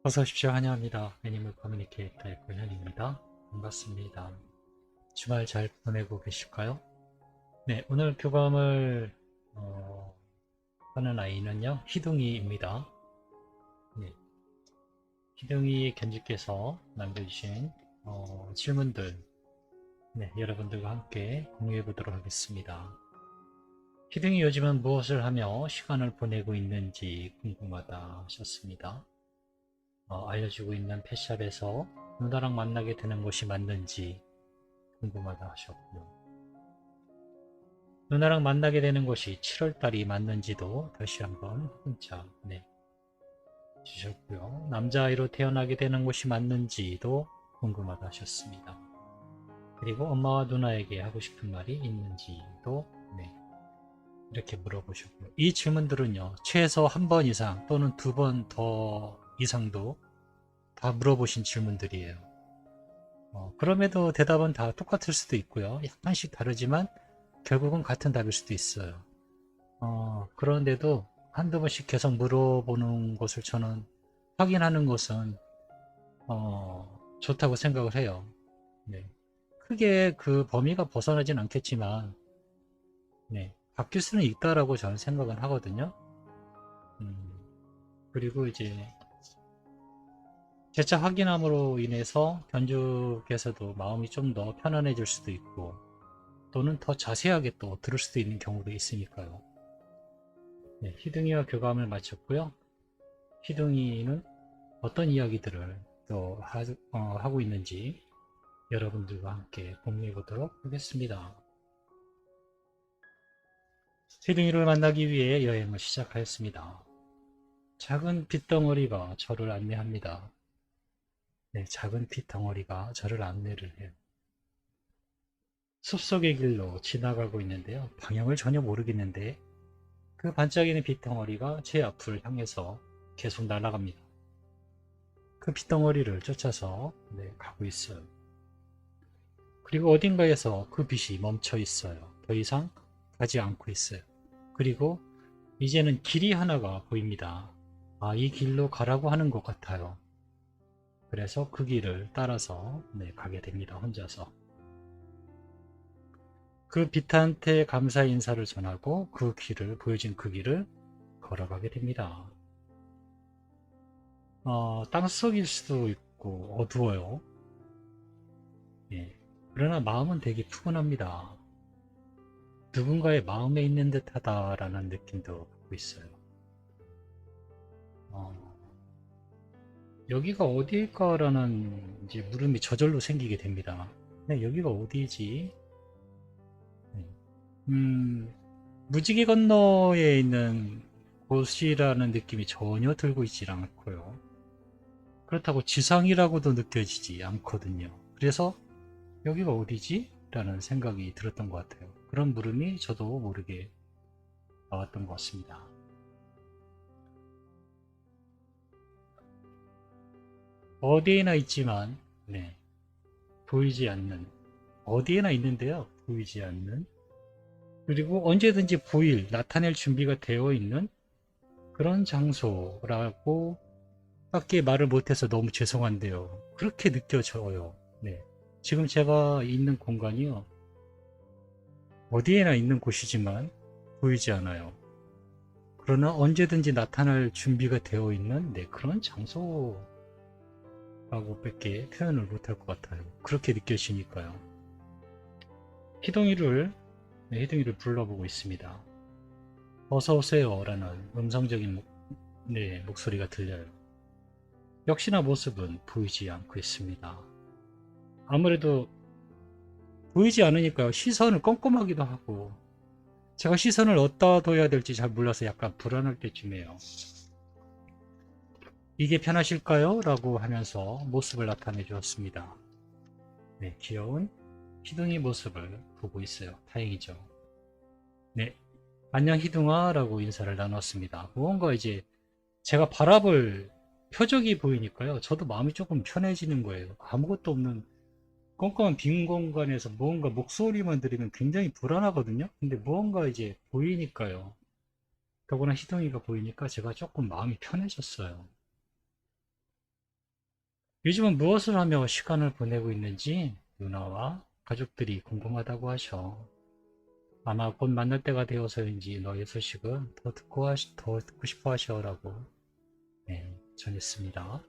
어서 오십시오. 환영합니다. 애니멀 커뮤니케이터의 고현입니다. 반갑습니다. 주말 잘 보내고 계실까요? 네, 오늘 교감을 하는 아이는요, 희둥이입니다. 네, 희둥이 견주께서 남겨주신 질문들, 네, 여러분들과 함께 공유해 보도록 하겠습니다. 희둥이 요즘은 무엇을 하며 시간을 보내고 있는지 궁금하다 하셨습니다. 알려주고 있는 펫샵에서 누나랑 만나게 되는 곳이 맞는지 궁금하다 하셨고요. 누나랑 만나게 되는 곳이 7월달이 맞는지도 다시 한번 문자 주셨고요. 남자아이로 태어나게 되는 곳이 맞는지도 궁금하다 하셨습니다. 그리고 엄마와 누나에게 하고 싶은 말이 있는지도 이렇게 물어보셨고요. 이 질문들은요, 최소 한 번 이상 또는 두 번 더 이상도 다 물어보신 질문들이에요. 그럼에도 대답은 다 똑같을 수도 있고요. 약간씩 다르지만 결국은 같은 답일 수도 있어요. 그런데도 한두 번씩 계속 물어보는 것을 저는 확인하는 것은 좋다고 생각을 해요. 네. 크게 그 범위가 벗어나진 않겠지만 바뀔 수는 있다라고 저는 생각은 하거든요. 음, 그리고 이제 재차 확인함으로 인해서 견주께서도 마음이 좀 더 편안해질 수도 있고 또는 더 자세하게 또 들을 수도 있는 경우도 있으니까요. 네, 희둥이와 교감을 마쳤고요. 희둥이는 어떤 이야기들을 또 하고 있는지 여러분들과 함께 공유해 보도록 하겠습니다. 희둥이를 만나기 위해 여행을 시작하였습니다. 작은 빗덩어리가 저를 안내합니다. 네, 작은 빗덩어리가 저를 안내를 해요. 숲속의 길로 지나가고 있는데요. 방향을 전혀 모르겠는데 그 반짝이는 빗덩어리가 제 앞을 향해서 계속 날아갑니다. 그 빗덩어리를 쫓아서 가고 있어요. 그리고 어딘가에서 그 빛이 멈춰 있어요. 더 이상 가지 않고 있어요. 그리고 이제는 길이 하나가 보입니다. 아, 이 길로 가라고 하는 것 같아요. 그래서 그 길을 따라서 가게 됩니다. 혼자서. 그 빛한테 감사 인사를 전하고 그 길을 보여진 그 길을 걸어가게 됩니다. 땅속일 수도 있고 어두워요. 예. 그러나 마음은 되게 푸근합니다. 누군가의 마음에 있는 듯하다라는 느낌도 갖고 있어요. 어, 여기가 어디일까라는 이제 물음이 저절로 생기게 됩니다. 네, 여기가 어디지? 네. 무지개 건너에 있는 곳이라는 느낌이 전혀 들고 있지 않고요. 그렇다고 지상이라고도 느껴지지 않거든요. 그래서 여기가 어디지? 라는 생각이 들었던 것 같아요. 그런 물음이 저도 모르게 나왔던 것 같습니다. 어디에나 있지만 보이지 않는, 어디에나 있는데요. 보이지 않는, 그리고 언제든지 나타낼 준비가 되어 있는 그런 장소라고 밖에 말을 못해서 너무 죄송한데요. 그렇게 느껴져요. 네. 지금 제가 있는 공간이요. 어디에나 있는 곳이지만 보이지 않아요. 그러나 언제든지 나타날 준비가 되어 있는 그런 장소라고 밖에 표현을 못할 것 같아요. 그렇게 느껴지니까요. 희동이를 불러보고 있습니다. 어서 오세요 라는 음성적인 목소리가 들려요. 역시나 모습은 보이지 않고 있습니다. 아무래도 보이지 않으니까요. 시선을 껌껌하기도 하고 제가 시선을 어디다 둬야 될지 잘 몰라서 약간 불안할 때쯤이에요. 이게 편하실까요? 라고 하면서 모습을 나타내 주었습니다. 네, 귀여운 희둥이 모습을 보고 있어요. 다행이죠. 네, 안녕 희둥아 라고 인사를 나눴습니다. 무언가 이제 제가 바라볼 표적이 보이니까요. 저도 마음이 조금 편해지는 거예요. 아무것도 없는 껌껌한 빈 공간에서 무언가 목소리만 들으면 굉장히 불안하거든요. 근데 무언가 이제 보이니까요. 더구나 희동이가 보이니까 제가 조금 마음이 편해졌어요. 요즘은 무엇을 하며 시간을 보내고 있는지 누나와 가족들이 궁금하다고 하셔. 아마 곧 만날 때가 되어서인지 너의 소식을 더 듣고 싶어 하셔라고 네, 전했습니다.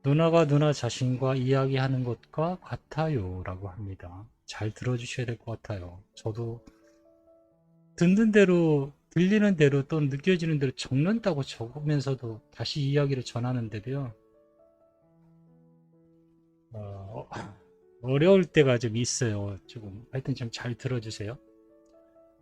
누나가 누나 자신과 이야기하는 것과 같아요 라고 합니다. 잘 들어주셔야 될 것 같아요. 저도 듣는 대로 들리는 대로 또 느껴지는 대로 적는다고 적으면서도 다시 이야기를 전하는데도요. 어, 어려울 때가 좀 있어요. 조금 하여튼 좀 잘 들어주세요.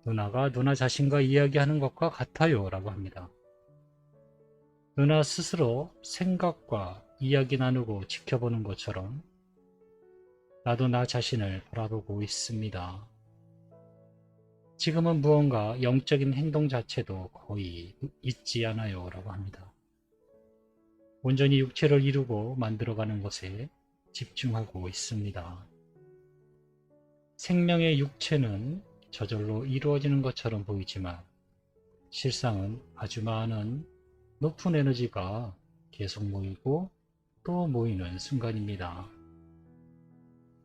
누나가 누나 자신과 이야기하는 것과 같아요 라고 합니다. 누나 스스로 생각과 이야기 나누고 지켜보는 것처럼 나도 나 자신을 바라보고 있습니다. 지금은 무언가 영적인 행동 자체도 거의 있지 않아요 라고 합니다. 온전히 육체를 이루고 만들어가는 것에 집중하고 있습니다. 생명의 육체는 저절로 이루어지는 것처럼 보이지만 실상은 아주 많은 높은 에너지가 계속 모이고 또 모이는 순간입니다.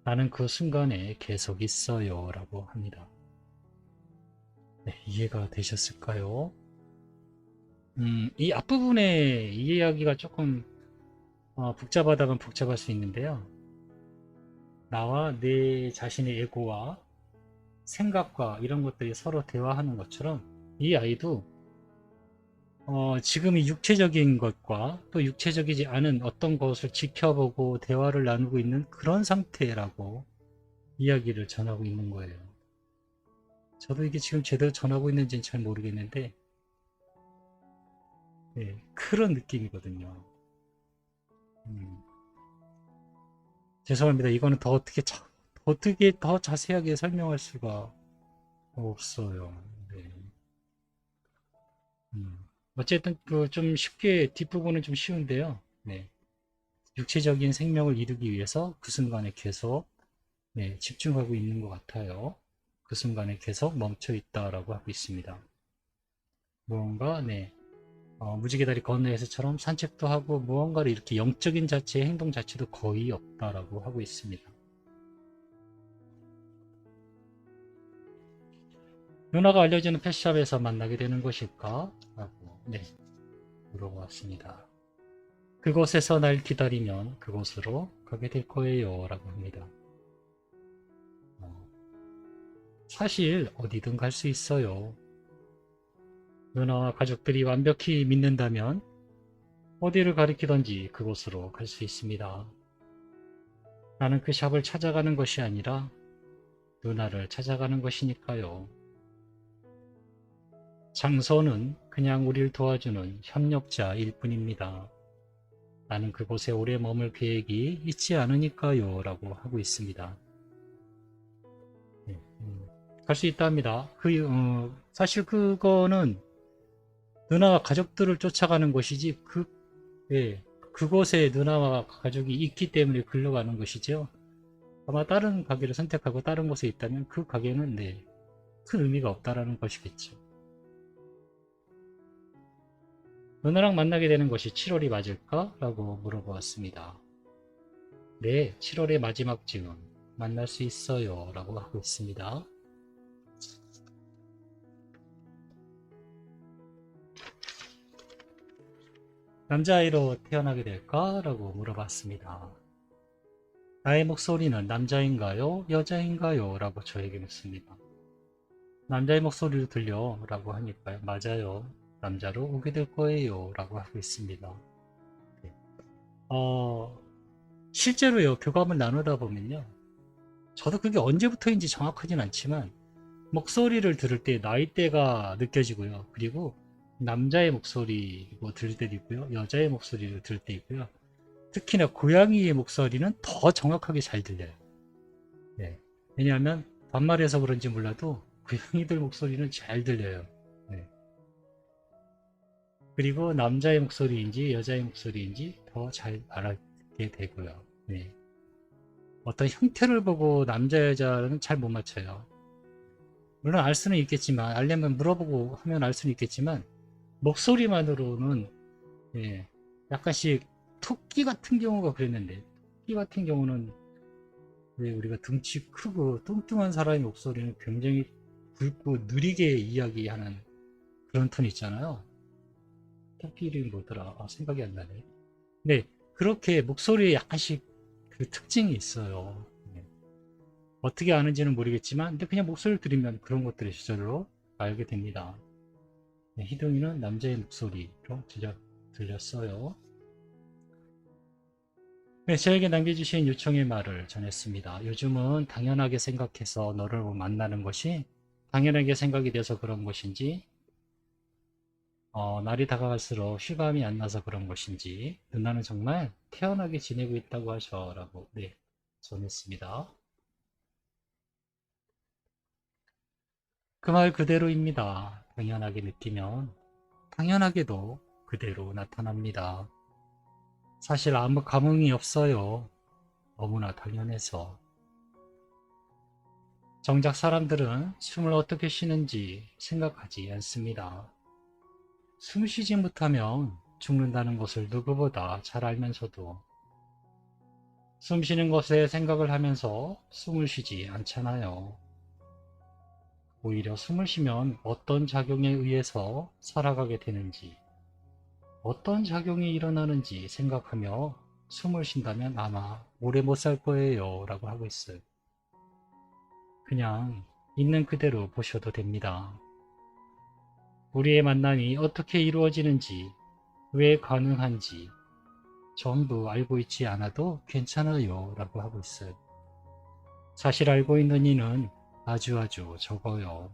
나는 그 순간에 계속 있어요 라고 합니다. 네, 이해가 되셨을까요? 이 앞부분에 이해하기가 조금 복잡하다면 복잡할 수 있는데요. 나와 내 자신의 에고와 생각과 이런 것들이 서로 대화하는 것처럼 이 아이도 지금 이 육체적인 것과 또 육체적이지 않은 어떤 것을 지켜보고 대화를 나누고 있는 그런 상태라고 이야기를 전하고 있는 거예요. 저도 이게 지금 제대로 전하고 있는지는 잘 모르겠는데 네, 그런 느낌이거든요. 음, 죄송합니다. 이거는 어떻게 더 자세하게 설명할 수가 없어요. 네. 음. 어쨌든 그 좀 쉽게 뒷부분은 좀 쉬운데요. 네. 육체적인 생명을 이루기 위해서 그 순간에 계속 네, 집중하고 있는 것 같아요. 그 순간에 계속 멈춰 있다라고 하고 있습니다. 무언가 네, 무지개 다리 건너에서처럼 산책도 하고 무언가를 이렇게 영적인 자체의 행동 자체도 거의 없다라고 하고 있습니다. 누나가 알려주는 펫샵에서 만나게 되는 것일까? 라고 네, 물어보았습니다. 그곳에서 날 기다리면 그곳으로 가게 될 거예요 라고 합니다. 사실 어디든 갈 수 있어요. 누나와 가족들이 완벽히 믿는다면 어디를 가리키든지 그곳으로 갈 수 있습니다. 나는 그 샵을 찾아가는 것이 아니라 누나를 찾아가는 것이니까요. 장소는 그냥 우리를 도와주는 협력자일 뿐입니다. 나는 그곳에 오래 머물 계획이 있지 않으니까요 라고 하고 있습니다. 네, 갈 수 있다 합니다. 사실 그거는 누나와 가족들을 쫓아가는 것이지 예, 그곳에 누나와 가족이 있기 때문에 글러가는 것이죠. 아마 다른 가게를 선택하고 다른 곳에 있다면 그 가게는 네, 큰 의미가 없다라는 것이겠죠. 누나랑 만나게 되는 것이 7월이 맞을까? 라고 물어보았습니다. 네, 7월의 마지막 즈음 만날 수 있어요 라고 하고 있습니다. 남자아이로 태어나게 될까? 라고 물어봤습니다. 나의 목소리는 남자인가요? 여자인가요? 라고 저에게 묻습니다. 남자의 목소리로 들려 라고 하니까요. 맞아요. 남자로 오게 될 거예요. 라고 하고 있습니다. 네. 실제로요, 교감을 나누다 보면요. 저도 그게 언제부터인지 정확하진 않지만, 목소리를 들을 때 나이대가 느껴지고요. 그리고 남자의 목소리로 들을 때도 있고요. 여자의 목소리를 들을 때 있고요. 특히나 고양이의 목소리는 더 정확하게 잘 들려요. 네. 왜냐하면 반말해서 그런지 몰라도 고양이들 목소리는 잘 들려요. 네. 그리고 남자의 목소리인지 여자의 목소리인지 더 잘 알게 되고요. 네. 어떤 형태를 보고 남자 여자는 잘 못 맞춰요. 물론 알 수는 있겠지만 알려면 물어보고 하면 알 수는 있겠지만 목소리만으로는 예, 약간씩 토끼 같은 경우가 그랬는데, 토끼 같은 경우는 왜 우리가 등치 크고 뚱뚱한 사람의 목소리는 굉장히 굵고 느리게 이야기하는 그런 톤 있잖아요. 토끼 이름이 뭐더라? 아, 생각이 안 나네. 네, 그렇게 목소리에 약간씩 그 특징이 있어요. 네. 어떻게 아는지는 모르겠지만, 근데 그냥 목소리를 들으면 그런 것들이 저절로 알게 됩니다. 네, 희동이는 남자의 목소리로 제작 들렸어요. 네, 저에게 남겨주신 요청의 말을 전했습니다. 요즘은 당연하게 생각해서 너를 만나는 것이 당연하게 생각이 돼서 그런 것인지, 날이 다가갈수록 실감이 안 나서 그런 것인지, 누나는 정말 태연하게 지내고 있다고 하셔. 라고, 네, 전했습니다. 그 말 그대로입니다. 당연하게 느끼면 당연하게도 그대로 나타납니다. 사실 아무 감흥이 없어요. 너무나 당연해서. 정작 사람들은 숨을 어떻게 쉬는지 생각하지 않습니다. 숨 쉬지 못하면 죽는다는 것을 누구보다 잘 알면서도 숨 쉬는 것에 생각을 하면서 숨을 쉬지 않잖아요. 오히려 숨을 쉬면 어떤 작용에 의해서 살아가게 되는지, 어떤 작용이 일어나는지 생각하며 숨을 쉰다면 아마 오래 못 살 거예요. 라고 하고 있어요. 그냥 있는 그대로 보셔도 됩니다. 우리의 만남이 어떻게 이루어지는지, 왜 가능한지 전부 알고 있지 않아도 괜찮아요. 라고 하고 있어요. 사실 알고 있는 이는 아주 적어요.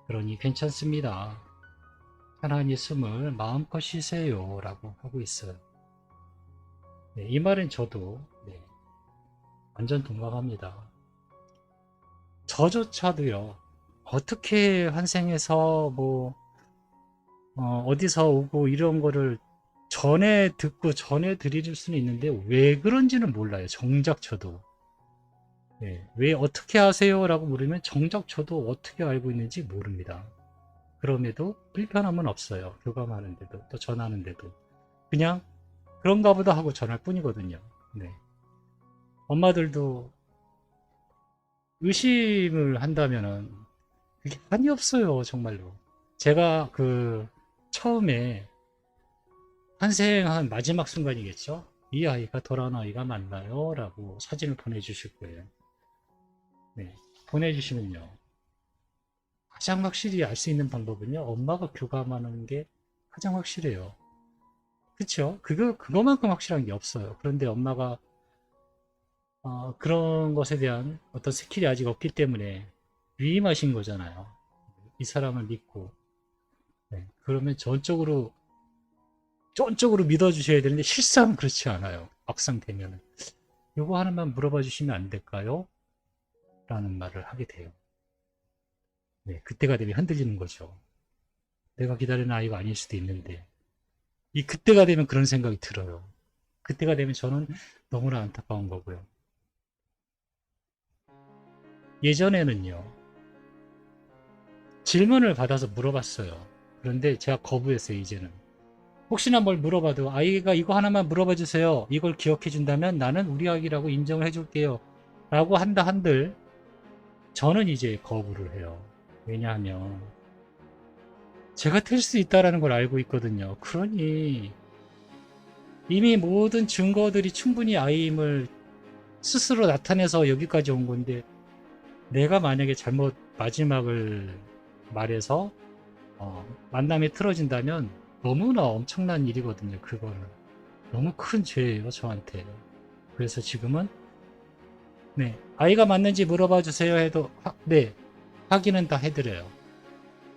그러니 괜찮습니다. 편안히 숨을 마음껏 쉬세요. 라고 하고 있어요. 네, 이 말은 저도 네, 완전 동감합니다. 저조차도요. 어떻게 환생해서 뭐 어디서 오고 이런 거를 전에 듣고 전에 드릴 수는 있는데 왜 그런지는 몰라요. 정작 저도. 네, 왜 어떻게 하세요? 라고 물으면 정작 저도 어떻게 알고 있는지 모릅니다. 그럼에도 불편함은 없어요. 교감하는데도 또 전하는데도 그냥 그런가 보다 하고 전할 뿐이거든요. 네. 엄마들도 의심을 한다면은 그게 한이 없어요. 정말로. 제가 그 처음에 환생한 마지막 순간이겠죠. 이 아이가 돌아온 아이가 맞나요? 라고 사진을 보내주실 거예요. 네. 보내주시면요. 가장 확실히 알 수 있는 방법은요. 엄마가 교감하는 게 가장 확실해요. 그쵸? 그거만큼 확실한 게 없어요. 그런데 엄마가 그런 것에 대한 어떤 스킬이 아직 없기 때문에 위임하신 거잖아요. 이 사람을 믿고. 네. 그러면 전적으로 믿어주셔야 되는데 실상은 그렇지 않아요. 막상 되면은. 요거 하나만 물어봐 주시면 안 될까요? 라는 말을 하게 돼요. 네, 그때가 되면 흔들리는 거죠. 내가 기다리는 아이가 아닐 수도 있는데. 이 그때가 되면 그런 생각이 들어요. 그때가 되면 저는 너무나 안타까운 거고요. 예전에는요, 질문을 받아서 물어봤어요. 그런데 제가 거부했어요, 이제는. 혹시나 뭘 물어봐도 아이가 이거 하나만 물어봐 주세요. 이걸 기억해 준다면 나는 우리 아기라고 인정을 해 줄게요. 라고 한다 한들 저는 이제 거부를 해요. 왜냐하면 제가 틀 수 있다라는 걸 알고 있거든요. 그러니 이미 모든 증거들이 충분히 아이임을 스스로 나타내서 여기까지 온 건데 내가 만약에 잘못 마지막을 말해서 만남이 틀어진다면 너무나 엄청난 일이거든요. 그거는 너무 큰 죄예요, 저한테. 그래서 지금은 네, 아이가 맞는지 물어봐 주세요 해도 네, 확인은 다 해드려요.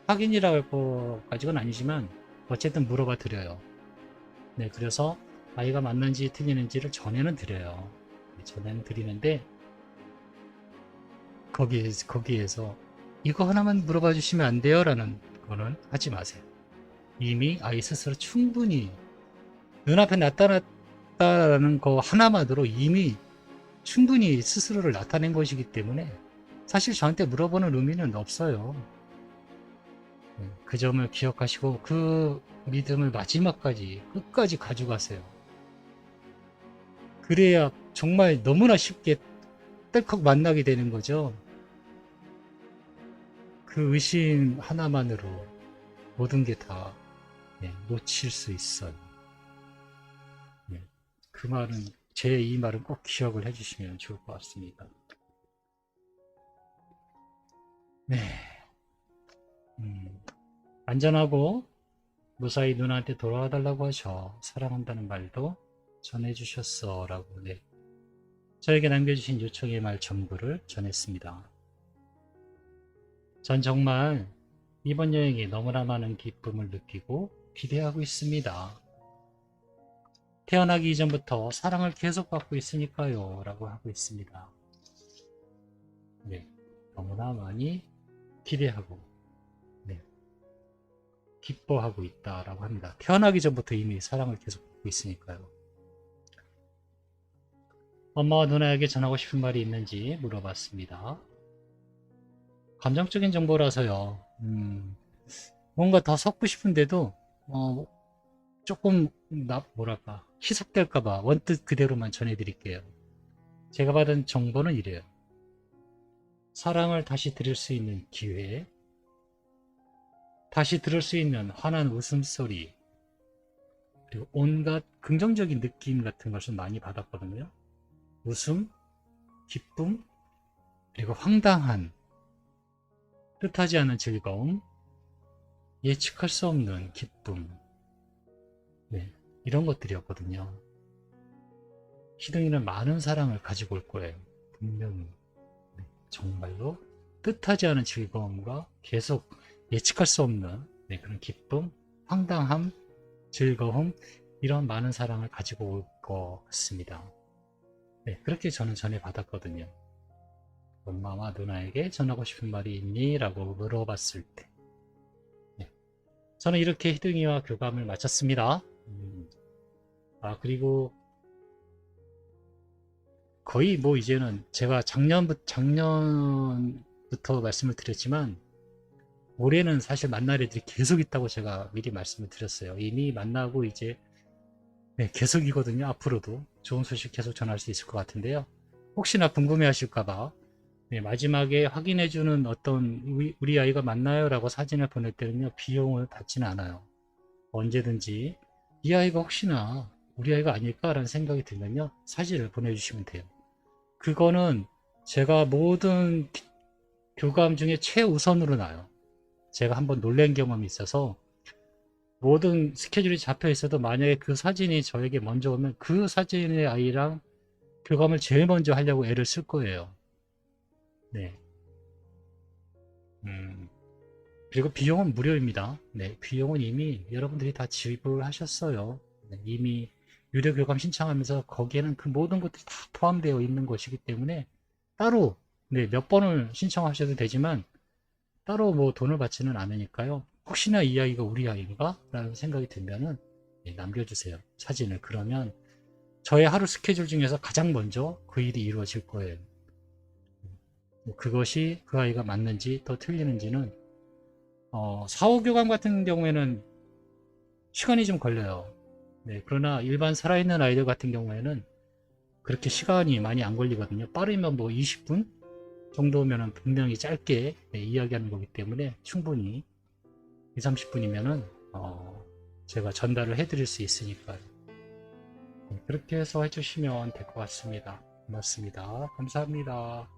확인이라고 할 거까지는 아니지만 어쨌든 물어봐 드려요. 네, 그래서 아이가 맞는지 틀리는지를 전에는 드려요. 전에는 드리는데 거기에서 이거 하나만 물어봐 주시면 안 돼요? 라는 거는 하지 마세요. 이미 아이 스스로 충분히 눈앞에 나타났다라는 거 하나만으로 이미 충분히 스스로를 나타낸 것이기 때문에 사실 저한테 물어보는 의미는 없어요. 그 점을 기억하시고 그 믿음을 마지막까지 끝까지 가져가세요. 그래야 정말 너무나 쉽게 뜰컥 만나게 되는 거죠. 그 의심 하나만으로 모든 게 다 놓칠 수 있어요. 그 말은, 제 이 말은 꼭 기억을 해주시면 좋을 것 같습니다. 네. 안전하고 무사히 누나한테 돌아와 달라고 하셔. 사랑한다는 말도 전해주셨어. 라고, 저에게 남겨주신 요청의 말 전부를 전했습니다. 전 정말 이번 여행에 너무나 많은 기쁨을 느끼고 기대하고 있습니다. 태어나기 이전부터 사랑을 계속 받고 있으니까요. 라고 하고 있습니다. 너무나 많이 기대하고, 기뻐하고 있다라고 합니다. 태어나기 전부터 이미 사랑을 계속 받고 있으니까요. 엄마와 누나에게 전하고 싶은 말이 있는지 물어봤습니다. 감정적인 정보라서요. 뭔가 더 섞고 싶은데도 조금 뭐랄까 희석될까봐 원뜻 그대로만 전해드릴게요. 제가 받은 정보는 이래요. 사랑을 다시 들을 수 있는 기회, 다시 들을 수 있는 환한 웃음소리, 그리고 온갖 긍정적인 느낌 같은 것을 많이 받았거든요. 웃음, 기쁨, 그리고 황당한, 뜻하지 않은 즐거움, 예측할 수 없는 기쁨, 이런 것들이었거든요. 희둥이는 많은 사랑을 가지고 올 거예요. 분명히. 정말로 뜻하지 않은 즐거움과 계속 예측할 수 없는 그런 기쁨, 황당함, 즐거움, 이런 많은 사랑을 가지고 올 것 같습니다. 그렇게 저는 전해받았거든요. 엄마와 누나에게 전하고 싶은 말이 있니? 라고 물어봤을 때 저는 이렇게 희둥이와 교감을 마쳤습니다. 그리고 거의 뭐 이제는 제가 작년부터 말씀을 드렸지만 올해는 사실 만날 애들이 계속 있다고 제가 미리 말씀을 드렸어요. 이미 만나고 이제 계속이거든요. 앞으로도 좋은 소식 계속 전할 수 있을 것 같은데요. 혹시나 궁금해 하실까봐 마지막에 확인해주는 어떤 우리 아이가 맞나요? 라고 사진을 보낼 때는요. 비용을 받지는 않아요. 언제든지 이 아이가 혹시나 우리 아이가 아닐까? 라는 생각이 들면요. 사진을 보내주시면 돼요. 그거는 제가 모든 교감 중에 최우선으로 나요. 제가 한번 놀란 경험이 있어서 모든 스케줄이 잡혀 있어도 만약에 그 사진이 저에게 먼저 오면 그 사진의 아이랑 교감을 제일 먼저 하려고 애를 쓸 거예요. 그리고 비용은 무료입니다. 비용은 이미 여러분들이 다 지불하셨어요. 이미 유료 교감 신청하면서 거기에는 그 모든 것들이 다 포함되어 있는 것이기 때문에 따로 몇 번을 신청하셔도 되지만 따로 뭐 돈을 받지는 않으니까요. 혹시나 이 아이가 우리 아이인가? 라는 생각이 들면은 남겨주세요. 사진을. 그러면 저의 하루 스케줄 중에서 가장 먼저 그 일이 이루어질 거예요. 그것이 그 아이가 맞는지 또 틀리는지는 4, 5교감 같은 경우에는 시간이 좀 걸려요. 그러나 일반 살아있는 아이들 같은 경우에는 그렇게 시간이 많이 안 걸리거든요. 빠르면 뭐 20분 정도면 분명히 짧게 이야기하는 거기 때문에 충분히 20, 30분이면은 제가 전달을 해드릴 수 있으니까요. 그렇게 해서 해주시면 될 것 같습니다. 고맙습니다. 감사합니다.